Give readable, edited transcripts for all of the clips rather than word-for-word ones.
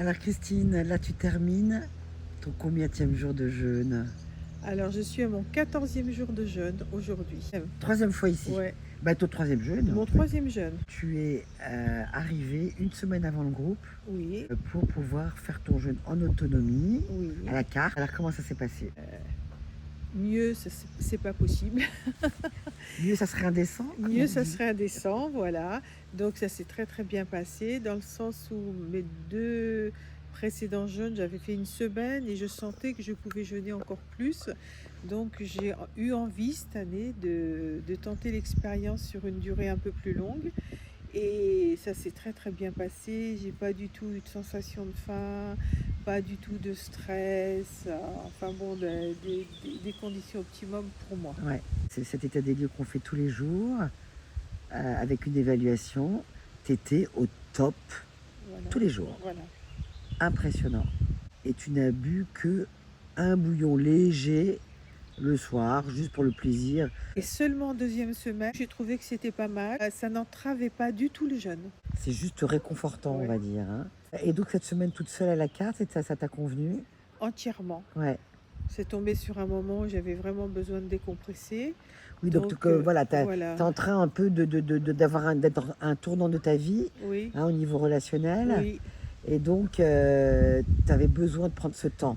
Alors Christine, là tu termines ton combienième jour de jeûne? Alors, je suis à mon 14e jour de jeûne aujourd'hui. Troisième fois ici. Ouais, Bah ton troisième jeûne. mon 3e jeûne. Tu es arrivé une semaine avant le groupe Oui, pour pouvoir faire ton jeûne en autonomie, à oui. la carte. Alors comment ça s'est passé? Mieux, c'est pas possible. Mieux ça serait indécent, comme Mieux, on ça dit. serait indécent, voilà. Donc, ça s'est très très bien passé dans le sens où mes 2 précédents jeûnes, j'avais fait une semaine et je sentais que je pouvais jeûner encore plus. Donc, j'ai eu envie cette année de tenter l'expérience sur une durée un peu plus longue. Et ça s'est très très bien passé. J'ai pas du tout eu de sensation de faim, pas du tout de stress. Enfin bon, des conditions optimum pour moi. Ouais, c'est cet état des lieux qu'on fait tous les jours, avec une évaluation. T'étais au top Voilà, tous les jours. voilà. Impressionnant. Et tu n'as bu que un bouillon léger le soir, juste pour le plaisir. Et seulement en deuxième semaine, j'ai trouvé que c'était pas mal. Ça n'entravait pas du tout le jeûne. C'est juste réconfortant, on Ouais, va dire, hein. Et donc cette semaine toute seule à la carte, ça t'a convenu? entièrement. Ouais. C'est tombé sur un moment où j'avais vraiment besoin de décompresser. Oui, donc Donc voilà, voilà. t'es en train un peu d'avoir d'être un tournant de ta vie, Oui, hein, au niveau relationnel. oui. Et donc, tu avais besoin de prendre ce temps.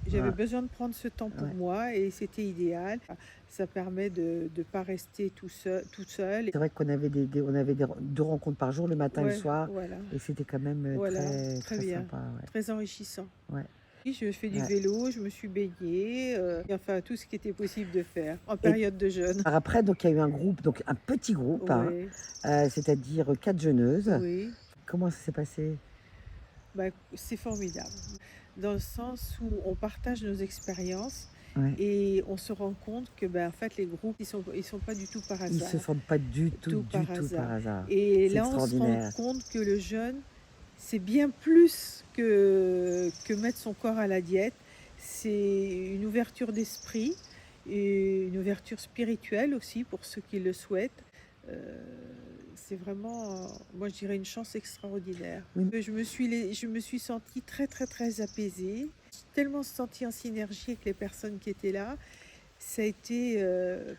J'avais Ouais, besoin de prendre ce temps pour ouais. moi et c'était idéal. Ça permet de ne pas rester toute seule. C'est vrai qu'on avait on avait deux rencontres par jour, le matin et le Ouais, soir. voilà, Et c'était quand même voilà, très, très très bien, sympa. Ouais. très enrichissant. Ouais, Oui, je fais du ouais. vélo, je me suis baignée, enfin tout ce qui était possible de faire en Et période de jeûne. par après, donc, il y a eu un groupe, donc un petit groupe, hein, Oui, c'est-à-dire 4 jeûneuses. oui, Comment ça s'est passé? bah, c'est formidable. Dans le sens où on partage nos expériences Ouais. et on se rend compte que en fait, les groupes, ils sont pas du tout par Ils se hasard. forment pas Tout du par tout par hasard. hasard. Et C'est là, on se rend extraordinaire. compte que le jeûne, c'est bien plus que mettre son corps à la diète. C'est une ouverture d'esprit et une ouverture spirituelle aussi pour ceux qui le souhaitent. Euh, c'est vraiment, moi je dirais, une chance extraordinaire. Oui, Je me suis sentie très très très apaisée, tellement sentie en synergie avec les personnes qui étaient là. Ça a été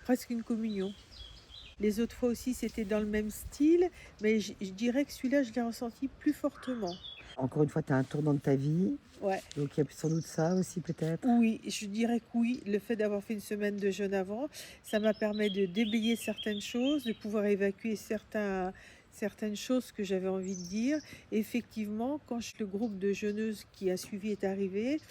presque une communion. Les autres fois aussi, c'était dans le même style, mais je dirais que celui-là, je l'ai ressenti plus fortement. encore une fois, tu as un tournant de ta vie. Ouais. Donc il y a sans doute ça aussi peut-être. Oui, je dirais que oui, le fait d'avoir fait une semaine de jeûne avant, ça m'a permis de déblayer certaines choses, de pouvoir évacuer certaines choses que j'avais envie de dire. Effectivement, quand le groupe de jeûneuses qui a suivi est arrivé,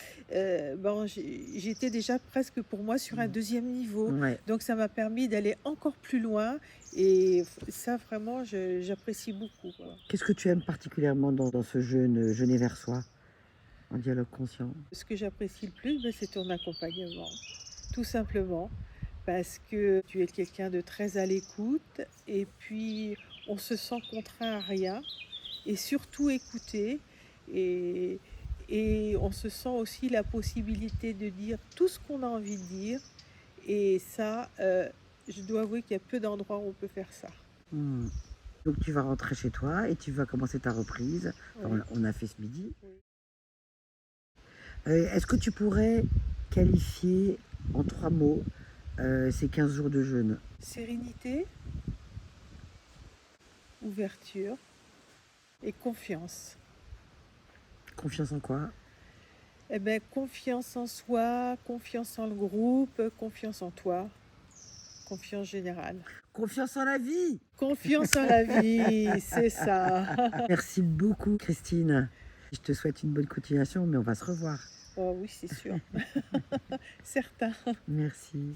j'étais déjà presque pour moi sur un deuxième niveau. Ouais. Donc ça m'a permis d'aller encore plus loin et ça vraiment, j'apprécie beaucoup, quoi. Qu'est-ce que tu aimes particulièrement dans ce jeûne, jeûner vers soi, en dialogue conscient? Ce que j'apprécie le plus, c'est ton accompagnement, tout simplement. Parce que tu es quelqu'un de très à l'écoute et puis on se sent contraint à rien et surtout écouté et, et on se sent aussi la possibilité de dire tout ce qu'on a envie de dire et ça, je dois avouer qu'il y a peu d'endroits où on peut faire ça. Mmh. Donc tu vas rentrer chez toi et tu vas commencer ta reprise. Enfin, Oui, on a fait ce midi. oui. Est-ce que tu pourrais qualifier en 3 mots, ces 15 jours de jeûne? Sérénité, ouverture et confiance. Confiance en quoi? Eh bien, confiance en soi, confiance en le groupe, confiance en toi, confiance générale. Confiance en la vie! Confiance en la vie, c'est ça. Merci beaucoup Christine. Je te souhaite une bonne continuation, mais on va se revoir. Oh oui, c'est sûr. Certain. Merci.